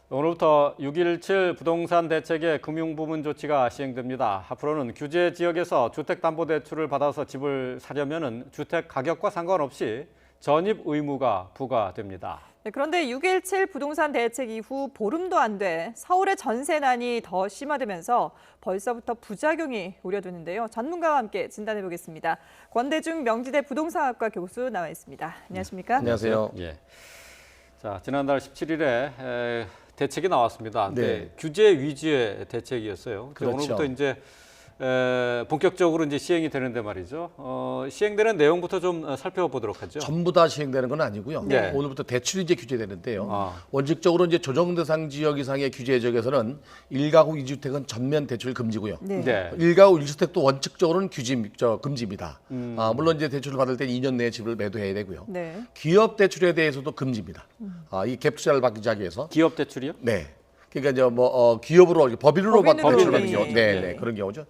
오늘부터 6.17 부동산 대책의 금융부문 조치가 시행됩니다. 앞으로는 규제 지역에서 주택담보대출을 받아서 집을 사려면 주택 가격과 상관없이 전입 의무가 부과됩니다. 네, 그런데 6.17 부동산 대책 이후 보름도 안 돼 서울의 전세난이 더 심화되면서 벌써부터 부작용이 우려되는데요. 전문가와 함께 진단해 보겠습니다. 권대중 명지대 부동산학과 교수 나와 있습니다. 안녕하십니까? 안녕하세요. 예. 자, 지난달 17일에 대책이 나왔습니다. 네. 규제 위주의 대책이었어요. 그렇죠. 오늘부터 이제 본격적으로 이제 시행이 되는데 말이죠. 시행되는 내용부터 좀 살펴보도록 하죠. 전부 다 시행되는 건 아니고요. 네. 오늘부터 대출이 이제 규제되는데요. 아. 원칙적으로 이제 조정 대상 지역 이상의 규제 지역에서는 1가구 2주택은 전면 대출 금지고요. 네. 네. 1가구 1주택도 원칙적으로는 금지입니다. 물론 이제 대출을 받을 때 2년 내에 집을 매도해야 되고요. 네. 기업 대출에 대해서도 금지입니다. 이 갭 투자를 받기 위해서. 기업 대출이요? 네. 그러니까 이제 기업으로 법인으로 받는 법인으로, 대출 같은 예. 경우, 네, 그런 경우죠.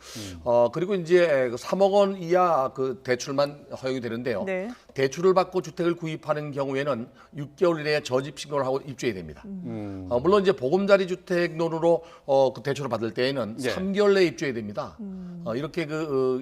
그리고 이제 3억 원 이하 그 대출만 허용이 되는데요. 네. 대출을 받고 주택을 구입하는 경우에는 6개월 이내에 저집 신고를 하고 입주해야 됩니다. 물론 이제 보금자리 주택론으로 그 대출을 받을 때에는 네. 3개월 내에 입주해야 됩니다. 이렇게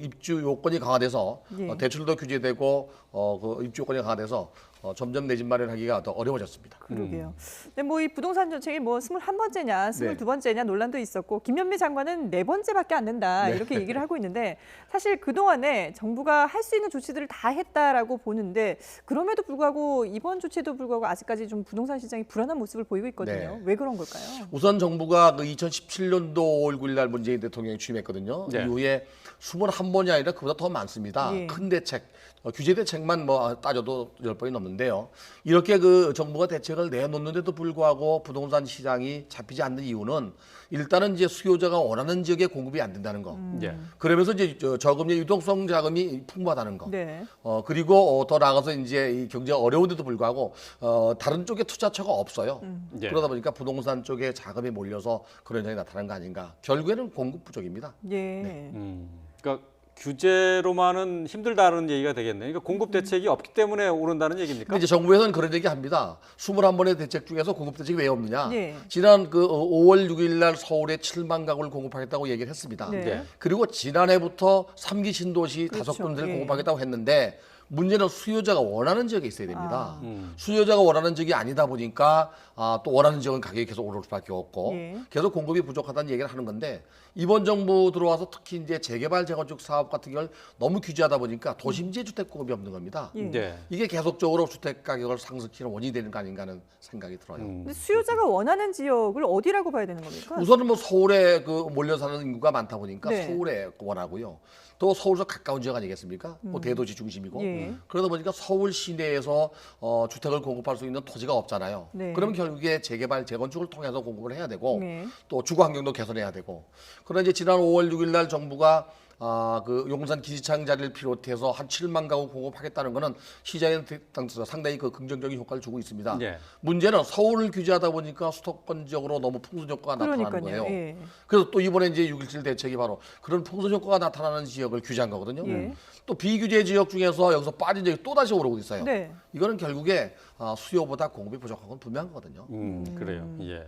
입주 요건이 강화돼서 예. 대출도 규제되고 그 입주 요건이 강화돼서 점점 내 집 마련하기가 더 어려워졌습니다. 그러게요. 근데 뭐 이 부동산 정책이 뭐 21번째냐, 네. 22번째냐 논란도 있었고 김현미 장관은 4번째밖에 안 된다 네. 이렇게 얘기를 하고 있는데 사실 그동안에 정부가 할 수 있는 조치들을 다 했다라고 보는데 그럼에도 불구하고 이번 조치에도 불구하고 아직까지 좀 부동산 시장이 불안한 모습을 보이고 있거든요. 네. 왜 그런 걸까요? 우선 정부가 그 2017년도 5월 9일 날 문재인 대통령이 취임했거든요. 네. 이후에 21번이 아니라 그보다 더 많습니다. 예. 큰 대책, 규제 대책만 따져도 10번이 넘는데요. 이렇게 그 정부가 대책을 내놓는데도 불구하고 부동산 시장이 잡히지 않는 이유는 일단은 이제 수요자가 원하는 지역에 공급이 안 된다는 거. 예. 그러면서 이제 저금리 유동성 자금이 풍부하다는 거. 네. 그리고 더 나아가서 이제 이 경제가 어려운데도 불구하고 다른 쪽에 투자처가 없어요. 예. 그러다 보니까 부동산 쪽에 자금이 몰려서 그런 현상이 나타난 거 아닌가. 결국에는 공급 부족입니다. 예. 그러니까 규제로만은 힘들다는 얘기가 되겠네요. 그러니까 공급 대책이 없기 때문에 오른다는 얘기입니까? 근데 이제 정부에서는 그런 얘기 합니다. 21번의 대책 중에서 공급 대책이 왜 없느냐. 예. 지난 그 5월 6일 날 서울에 7만 가구를 공급하겠다고 얘기를 했습니다. 네. 네. 그리고 지난해부터 3기 신도시 그렇죠. 5군데를 예. 공급하겠다고 했는데 문제는 수요자가 원하는 지역에 있어야 됩니다. 아. 수요자가 원하는 지역이 아니다 보니까 또 원하는 지역은 가격이 계속 오를 수밖에 없고 예. 계속 공급이 부족하다는 얘기를 하는 건데 이번 정부 들어와서 특히 이제 재개발 재건축 사업 같은 걸 너무 규제하다 보니까 도심지에 주택 공급이 없는 겁니다. 예. 네. 이게 계속적으로 주택 가격을 상승시키는 원인이 되는 거 아닌가 하는 생각이 들어요. 근데 수요자가 원하는 지역을 어디라고 봐야 되는 겁니까? 우선은 서울에 몰려 사는 인구가 많다 보니까 네. 서울에 원하고요. 또 서울에서 가까운 지역 아니겠습니까? 대도시 중심이고. 예. 그러다 보니까 서울 시내에서 주택을 공급할 수 있는 토지가 없잖아요. 네. 그러면 결국에 재개발, 재건축을 통해서 공급을 해야 되고 네. 또 주거 환경도 개선해야 되고. 그러나 이제 지난 5월 6일 날 정부가 그 용산 기지창 자리를 비롯해서 한 7만 가구 공급하겠다는 거는 시장에 상당히 그 긍정적인 효과를 주고 있습니다. 예. 문제는 서울을 규제하다 보니까 수도권 지역으로 너무 풍선 효과가 나타나는 그러니까요. 거예요. 예. 그래서 또 이번에 이제 6.17 대책이 바로 그런 풍선 효과가 나타나는 지역을 규제한 거거든요. 예. 또 비규제 지역 중에서 여기서 빠진 지역이 또 다시 오르고 있어요. 네. 이거는 결국에 수요보다 공급이 부족한 건 분명한 거거든요. 그래요. 예.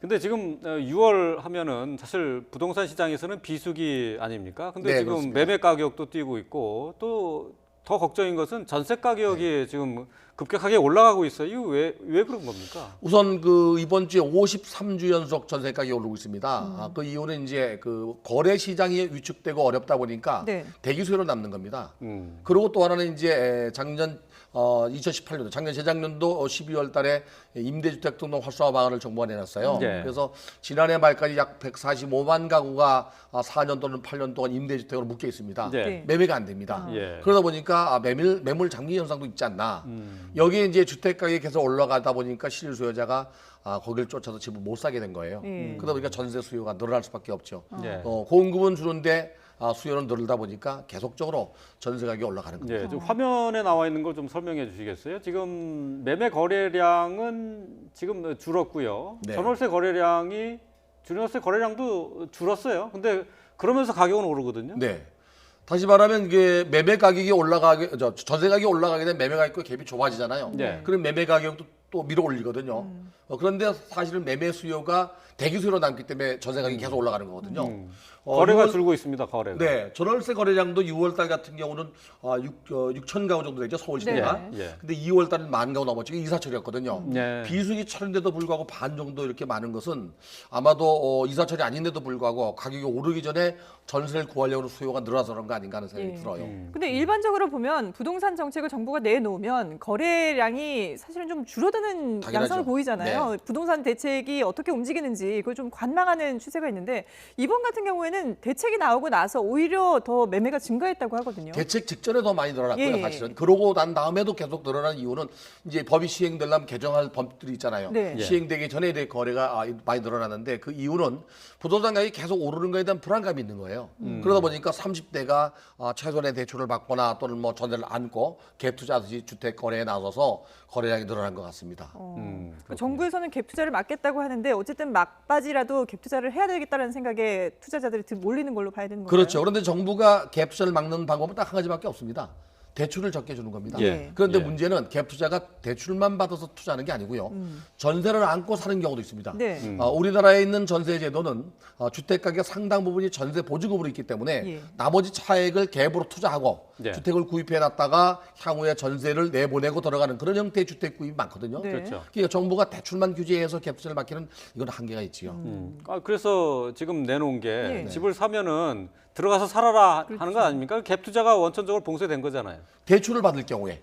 근데 지금 6월 하면은 사실 부동산 시장에서는 비수기 아닙니까? 근데 네, 지금 그렇습니다. 매매 가격도 뛰고 있고 또 더 걱정인 것은 전세 가격이 지금 급격하게 올라가고 있어요. 이거 왜 그런 겁니까? 우선 그 이번 주에 53주 연속 전세 가격이 오르고 있습니다. 그 이유는 이제 그 거래 시장이 위축되고 어렵다 보니까 네. 대기 수요로 남는 겁니다. 음. 그리고 또 하나는 이제 작년 2018년도 작년 재작년도 12월 달에 임대주택 등록 활성화 방안을 정부가 내놨어요. 네. 그래서 지난해 말까지 약 145만 가구가 4년 또는 8년 동안 임대주택으로 묶여 있습니다. 네. 네. 매매가 안 됩니다. 예. 그러다 보니까 매물 장기 현상도 있지 않나. 여기에 이제 주택 가격이 계속 올라가다 보니까 실수 소유자가 거기를 쫓아서 집을 못 사게 된 거예요. 그러다 보니까 전세 수요가 늘어날 수밖에 없죠. 예. 공급은 줄는데 수요는 늘다 보니까 계속적으로 전세 가격이 올라가는 거죠. 예, 지금 화면에 나와 있는 걸 좀 설명해 주시겠어요? 지금 매매 거래량은 지금 줄었고요. 네. 전월세 거래량도 줄었어요. 근데 그러면서 가격은 오르거든요. 네. 다시 말하면 이게 매매 가격이 올라가게 전세 가격이 올라가게 되면 매매 가격과 갭이 좁아지잖아요. 네. 그럼 매매 가격도 또 밀어 올리거든요. 그런데 사실은 매매 수요가 대기 수요로 남기 때문에 전세 가격이 계속 올라가는 거거든요. 거래가 줄고 있습니다. 거래가. 네, 전월세 거래량도 6월 달 같은 경우는 6천 가구 정도 되죠, 서울 시내가. 네. 예. 근데 2월 달은 10,000 가구 넘었죠. 이게 이사철이었거든요. 네. 비수기 철인데도 불구하고 반 정도 이렇게 많은 것은 아마도 이사철이 아닌데도 불구하고 가격이 오르기 전에 전세를 구하려는 수요가 늘어서 그런 거 아닌가 하는 생각이 예. 들어요. 근데 일반적으로 보면 부동산 정책을 정부가 내놓으면 거래량이 사실은 좀 줄어드는 당연하죠. 양상을 보이잖아요. 네. 부동산 대책이 어떻게 움직이는지 그걸 좀 관망하는 추세가 있는데 이번 같은 경우에는 대책이 나오고 나서 오히려 더 매매가 증가했다고 하거든요. 대책 직전에 더 많이 늘어났고요, 예. 사실은. 그러고 난 다음에도 계속 늘어난 이유는 이제 법이 시행되려면 개정할 법들이 있잖아요. 네. 예. 시행되기 전에 대해 거래가 많이 늘어났는데 그 이유는 부동산 가격이 계속 오르는 거에 대한 불안감이 있는 거예요. 그러다 보니까 30대가 최소한의 대출을 받거나 또는 뭐 전세를 안고 갭 투자하듯이 주택 거래에 나서서 거래량이 늘어난 것 같습니다. 그러니까 정부에서는 갭 투자를 막겠다고 하는데 어쨌든 막바지라도 갭 투자를 해야 되겠다는 생각에 투자자들이 몰리는 걸로 봐야 되는 건가요? 그렇죠. 그런데 정부가 갭 투자를 막는 방법은 딱 한 가지밖에 없습니다. 대출을 적게 주는 겁니다. 예. 그런데 예. 문제는 갭 투자가 대출만 받아서 투자하는 게 아니고요. 전세를 안고 사는 경우도 있습니다. 네. 우리나라에 있는 전세 제도는 주택 가격 상당 부분이 전세 보증금으로 있기 때문에 예. 나머지 차액을 갭으로 투자하고 예. 주택을 구입해 놨다가 향후에 전세를 내보내고 들어가는 그런 형태의 주택 구입이 많거든요. 네. 그렇죠. 그러니까 정부가 대출만 규제해서 갭 투자를 막기는 이건 한계가 있지요. 그래서 지금 내놓은 게 네. 집을 사면은 들어가서 살아라 하는 거 아닙니까? 갭 투자가 원천적으로 봉쇄된 거잖아요. 대출을 받을 경우에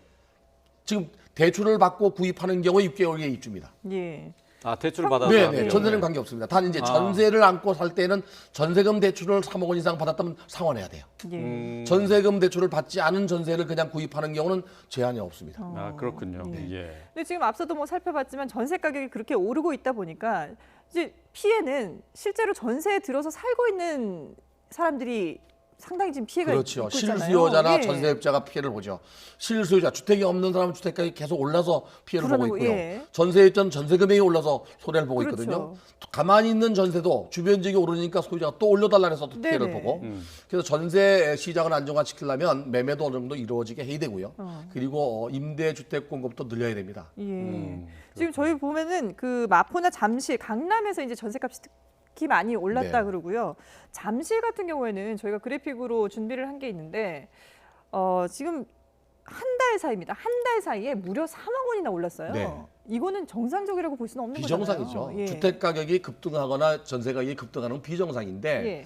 지금 대출을 받고 구입하는 경우에 6개월의 입주입니다. 예. 아, 대출 받아서. 네, 하는 네. 경우에. 전세는 관계 없습니다. 단 이제 전세를 안고 살 때는 전세금 대출을 3억 원 이상 받았다면 상환해야 돼요. 예. 전세금 대출을 받지 않은 전세를 그냥 구입하는 경우는 제한이 없습니다. 아, 그렇군요. 예. 근데 지금 앞서도 뭐 살펴봤지만 전세 가격이 그렇게 오르고 있다 보니까 이제 피해는 실제로 전세에 들어서 살고 있는 사람들이 상당히 지금 피해가 그렇죠. 입고 있잖아요. 실수요자나 예. 전세입자가 피해를 보죠. 실수요자, 주택이 없는 사람은 주택 가격이 계속 올라서 피해를 보고 그러는 거, 있고요. 예. 전세입자는 전세 금액이 올라서 손해를 보고 그렇죠. 있거든요. 가만히 있는 전세도 주변 지역이 오르니까 소유자가 또 올려달라 해서 또 피해를 네네. 보고 그래서 전세 시장을 안정화시키려면 매매도 어느 정도 이루어지게 해야 되고요. 그리고 임대주택 공급도 늘려야 됩니다. 예. 지금 저희 보면은 그 마포나 잠실, 강남에서 이제 전세값이 특히 많이 올랐다 네. 그러고요. 잠실 같은 경우에는 저희가 그래픽으로 준비를 한 게 있는데 지금 한 달 사이입니다. 한 달 사이에 무려 3억 원이나 올랐어요. 네. 이거는 정상적이라고 볼 수는 없는 비정상이죠. 거잖아요. 예. 주택 가격이 급등하거나 전세 가격이 급등하는 건 비정상인데 예.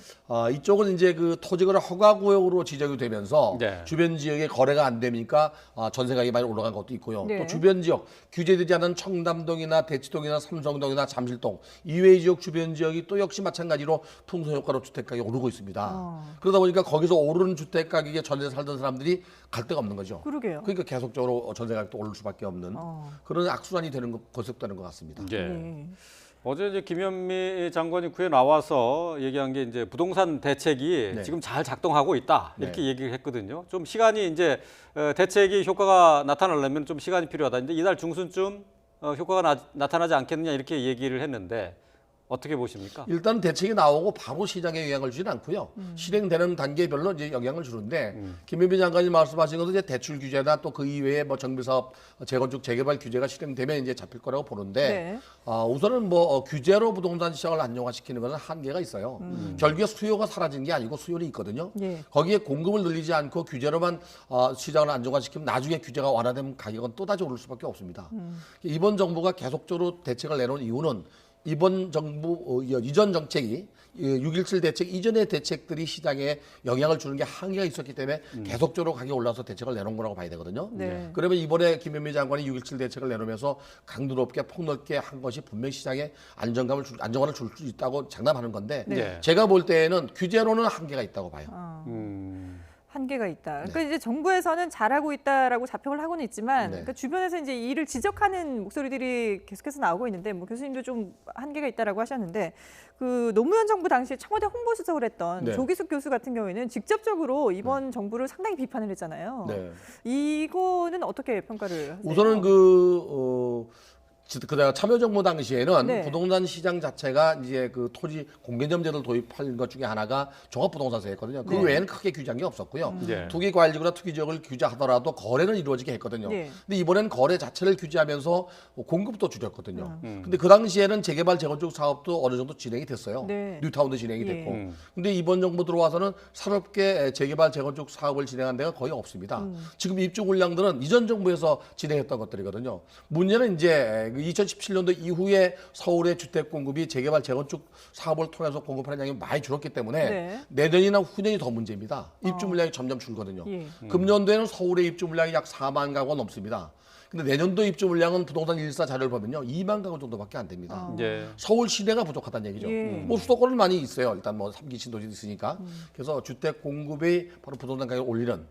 이쪽은 이제 그 토지거래 허가 구역으로 지정이 되면서 네. 주변 지역에 거래가 안 되니까 전세 가격이 많이 올라간 것도 있고요. 네. 또 주변 지역 규제되지 않은 청담동이나 대치동이나 삼성동이나 잠실동 이외의 지역 주변 지역이 또 역시 마찬가지로 풍선 효과로 주택 가격이 오르고 있습니다. 그러다 보니까 거기서 오르는 주택 가격에 전세 살던 사람들이 갈 데가 없는 거죠. 그러게요. 그러니까 계속적으로 전세 가격도 오를 수밖에 없는 그런 악순환이 되는 거듭되는 것 같습니다. 예. 예. 어제 이제 김현미 장관이 구에 나와서 얘기한 게 이제 부동산 대책이 네. 지금 잘 작동하고 있다 이렇게 네. 얘기를 했거든요. 좀 시간이 이제 대책이 효과가 나타나려면 좀 시간이 필요하다. 이제 이달 중순쯤 효과가 나타나지 않겠느냐 이렇게 얘기를 했는데 어떻게 보십니까? 일단 대책이 나오고 바로 시장에 영향을 주지는 않고요. 실행되는 단계별로 이제 영향을 주는데 김현미 장관이 말씀하신 것은 이제 대출 규제나 또 그 이외에 뭐 정비사업, 재건축, 재개발 규제가 실행되면 이제 잡힐 거라고 보는데 네. 우선은 뭐 규제로 부동산 시장을 안정화시키는 것은 한계가 있어요. 결국에 수요가 사라진 게 아니고 수요는 있거든요. 예. 거기에 공급을 늘리지 않고 규제로만 시장을 안정화시키면 나중에 규제가 완화되면 가격은 또다시 오를 수밖에 없습니다. 이번 정부가 계속적으로 대책을 내놓은 이유는 이번 정부 이전 정책이 6.17 대책 이전의 대책들이 시장에 영향을 주는 게 한계가 있었기 때문에 계속적으로 가격이 올라서 대책을 내놓은 거라고 봐야 되거든요. 네. 그러면 이번에 김현미 장관이 6.17 대책을 내놓으면서 강도 높게 폭넓게 한 것이 분명히 시장에 안정화를 줄 수 있다고 장담하는 건데 네. 제가 볼 때에는 규제로는 한계가 있다고 봐요. 한계가 있다. 그러니까 이제 정부에서는 잘하고 있다라고 자평을 하고는 있지만 네. 그러니까 주변에서 이제 이를 지적하는 목소리들이 계속해서 나오고 있는데 뭐 교수님도 좀 한계가 있다라고 하셨는데 그 노무현 정부 당시에 청와대 홍보수석을 했던 네. 조기숙 교수 같은 경우에는 직접적으로 이번 정부를 상당히 비판을 했잖아요. 네. 이거는 어떻게 평가를 하세요? 우선은 그다음 참여정부 당시에는 네. 부동산 시장 자체가 이제 그 토지 공개점제를 도입한 것 중에 하나가 종합부동산세였거든요. 그 네. 외에는 크게 규제한 게 없었고요. 네. 투기 과일지구나 투기 지역을 규제하더라도 거래는 이루어지게 했거든요. 네. 근데 이번에는 거래 자체를 규제하면서 공급도 줄였거든요. 근데 그 당시에는 재개발 재건축 사업도 어느 정도 진행이 됐어요. 네. 뉴타운도 진행이 예. 됐고. 근데 이번 정부 들어와서는 산업계 재개발 재건축 사업을 진행한 데가 거의 없습니다. 지금 입주 물량들은 이전 정부에서 진행했던 것들이거든요. 문제는 이제 2017년도 이후에 서울의 주택 공급이 재개발 재건축 사업을 통해서 공급하는 양이 많이 줄었기 때문에 네. 내년이나 후년이 더 문제입니다. 입주 물량이 점점 줄거든요. 예. 금년도에는 서울의 입주 물량이 약 4만 가구가 넘습니다. 근데 내년도 입주 물량은 부동산 1사 자료를 보면요. 2만 가구 정도밖에 안 됩니다. 예. 서울 시내가 부족하다는 얘기죠. 예. 뭐 수도권은 많이 있어요. 일단 뭐 3기 신도시 있으니까. 그래서 주택 공급이 바로 부동산 가격을 올리는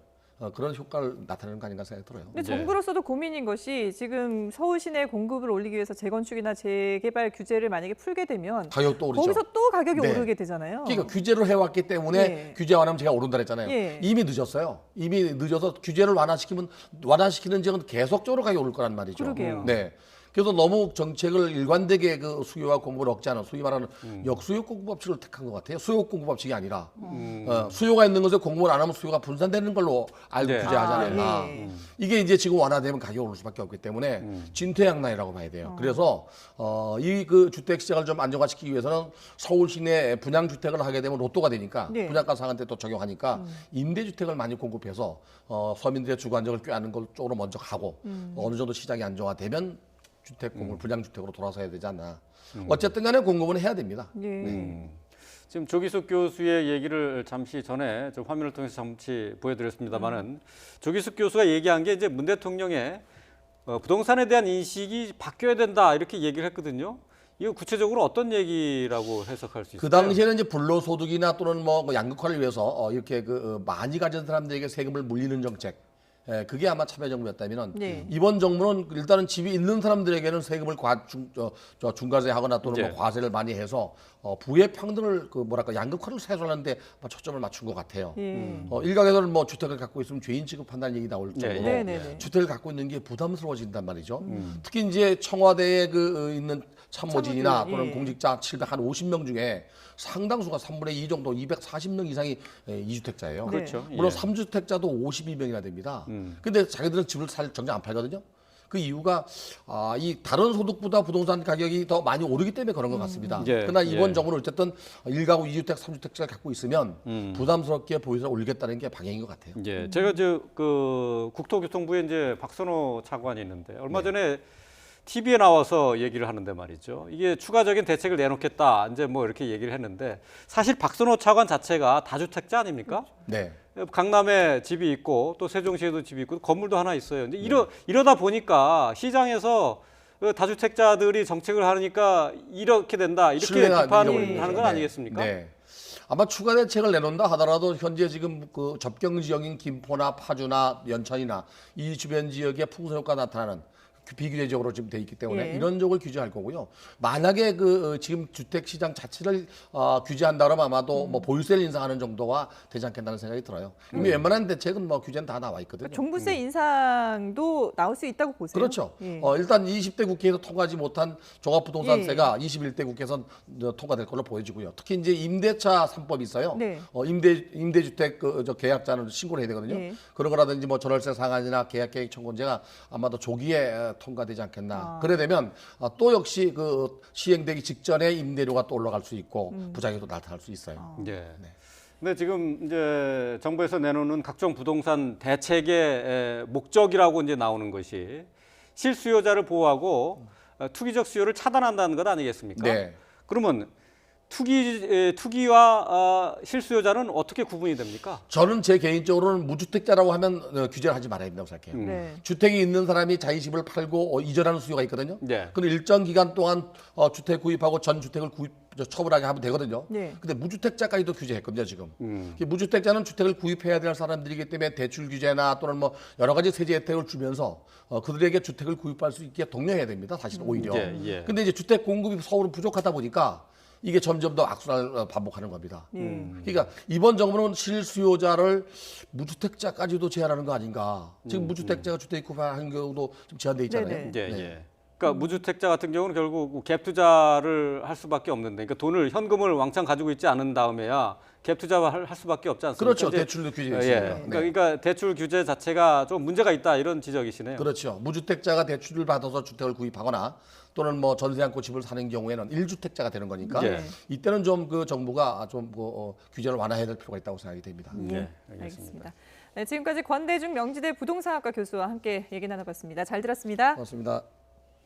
그런 효과를 나타내는 거 아닌가 생각이 들어요. 근데 네. 정부로서도 고민인 것이 지금 서울 시내 공급을 올리기 위해서 재건축이나 재개발 규제를 만약에 풀게 되면 가격도 오르죠. 거기서 또 가격이 네. 오르게 되잖아요. 그러니까 규제를 해왔기 때문에 예. 규제 완화하면 제가 오른다 그랬잖아요. 예. 이미 늦었어요. 이미 늦어서 규제를 완화시키는 지역은 계속적으로 가격이 오를 거란 말이죠. 그러게요. 네. 그래서 너무 정책을 일관되게 그 수요와 공급을 억제하는 소위 말하는 역수요 공급 법칙을 택한 것 같아요. 수요 공급 법칙이 아니라 수요가 있는 것에 공급을 안 하면 수요가 분산되는 걸로 알고 네. 규제하잖아요. 아, 예. 이게 이제 지금 완화되면 가격이 오를 수밖에 없기 때문에 진퇴양난이라고 봐야 돼요. 그래서 이 그 주택 시장을 좀 안정화시키기 위해서는 서울 시내 분양 주택을 하게 되면 로또가 되니까 네. 분양가 상한제 또 적용하니까 임대 주택을 많이 공급해서 서민들의 주거 안정을 꾀하는 걸 쪽으로 먼저 가고 어느 정도 시장이 안정화되면 주택 공급 분양 주택으로 돌아서야 되지 않나. 어쨌든 간에 공급은 해야 됩니다. 예. 지금 조기숙 교수의 얘기를 잠시 전에 좀 화면을 통해서 잠시 보여드렸습니다만은 조기숙 교수가 얘기한 게 이제 문 대통령의 부동산에 대한 인식이 바뀌어야 된다 이렇게 얘기를 했거든요. 이거 구체적으로 어떤 얘기라고 해석할 수 있을까요? 그 당시에는 이제 불로소득이나 또는 뭐 양극화를 위해서 이렇게 많이 가진 사람들에게 세금을 물리는 정책. 그게 아마 참여정부였다면 네. 이번 정부는 일단은 집이 있는 사람들에게는 세금을 중과세하거나 또는 네. 뭐 과세를 많이 해서 부의 평등을 양극화를 해소하는데 초점을 맞춘 것 같아요. 예. 일각에서는 뭐 주택을 갖고 있으면 죄인 취급한다는 얘기 나올 정도로 네, 네, 네. 주택을 갖고 있는 게 부담스러워진단 말이죠. 특히 이제 청와대에 있는 참모진이나 참모진, 또는 예. 공직자 750명 중에 상당수가 3분의 2 정도 240명 이상이 2주택자예요. 그렇죠. 물론 예. 3주택자도 52명이나 됩니다. 근데 자기들은 집을 정작 안 팔거든요. 그 이유가 이 다른 소득보다 부동산 가격이 더 많이 오르기 때문에 그런 것 같습니다. 예, 그러나 이번 예. 정부는 어쨌든 1가구 2주택, 3주택자를 갖고 있으면 부담스럽게 보여서 올리겠다는 게 방향인 것 같아요. 예, 제가 그 국토교통부에 이제 박선호 차관이 있는데 얼마 전에 TV에 나와서 얘기를 하는데 말이죠. 이게 추가적인 대책을 내놓겠다. 이제 뭐 이렇게 얘기를 했는데 사실 박선호 차관 자체가 다주택자 아닙니까? 네. 강남에 집이 있고 또 세종시에도 집이 있고 건물도 하나 있어요. 근데 이러다 보니까 시장에서 다주택자들이 정책을 하니까 이렇게 된다. 이렇게 신뢰가 비판을 잃어버리는 하는 건 거죠. 아니겠습니까? 네. 아마 추가 대책을 내놓는다 하더라도 현재 지금 그 접경 지역인 김포나 파주나 연천이나 이 주변 지역에 풍수 효과 나타나는 비규제적으로 지금 돼 있기 때문에 예. 이런 쪽을 규제할 거고요. 만약에 지금 주택 시장 자체를 규제한다 그러면 아마도 뭐 보유세를 인상하는 정도가 되지 않겠다는 생각이 들어요. 이미 웬만한 대책은 뭐 규제는 다 나와 있거든요. 종부세 인상도 나올 수 있다고 보세요? 그렇죠. 예. 일단 20대 국회에서 통과하지 못한 종합부동산세가 21대 국회에서 통과될 걸로 보여지고요. 특히 이제 임대차 3법이 있어요. 네. 임대주택 계약자는 신고를 해야 되거든요. 예. 그런 거라든지 뭐 전월세 상한이나 계약계획 청구제가 아마도 조기에 통과되지 않겠나. 그래 되면 또 역시 시행되기 직전에 임대료가 또 올라갈 수 있고 부작용도 나타날 수 있어요. 예. 근데 지금 이제 정부에서 내놓는 각종 부동산 대책의 목적이라고 이제 나오는 것이 실수요자를 보호하고 투기적 수요를 차단한다는 것 아니겠습니까? 네. 그러면 투기와 실수요자는 어떻게 구분이 됩니까? 저는 제 개인적으로는 무주택자라고 하면 규제를 하지 말아야 된다고 생각해요. 네. 주택이 있는 사람이 자기 집을 팔고 이전하는 수요가 있거든요. 네. 그럼 일정 기간 동안 주택 구입하고 전 주택을 처분하게 하면 되거든요. 네. 근데 무주택자까지도 규제했거든요, 지금. 무주택자는 주택을 구입해야 될 사람들이기 때문에 대출 규제나 또는 뭐 여러 가지 세제 혜택을 주면서 그들에게 주택을 구입할 수 있게 독려해야 됩니다, 사실 오히려. 예. 근데 이제 주택 공급이 서울은 부족하다 보니까 이게 점점 더 악순환을 반복하는 겁니다. 그러니까 이번 정부는 실수요자를 무주택자까지도 제한하는 거 아닌가. 지금 무주택자가 주택 구입하는 경우도 좀 제한돼 있잖아요. 네네. 예. 그러니까 무주택자 같은 경우는 결국 갭 투자를 할 수밖에 없는데, 그러니까 돈을 현금을 왕창 가지고 있지 않은 다음에야 갭 투자를 할 수밖에 없지 않습니까? 그렇죠. 이제, 대출도 규제가 예. 있습니다. 그러니까 대출 규제 자체가 좀 문제가 있다 이런 지적이시네요. 그렇죠. 무주택자가 대출을 받아서 주택을 구입하거나 또는 뭐 전세 않고 집을 사는 경우에는 1주택자가 되는 거니까 예. 이때는 좀 그 정부가 좀 규제를 완화해야 될 필요가 있다고 생각이 됩니다. 예, 알겠습니다. 네, 지금까지 권대중 명지대 부동산학과 교수와 함께 얘기 나눠봤습니다. 잘 들었습니다. 고맙습니다.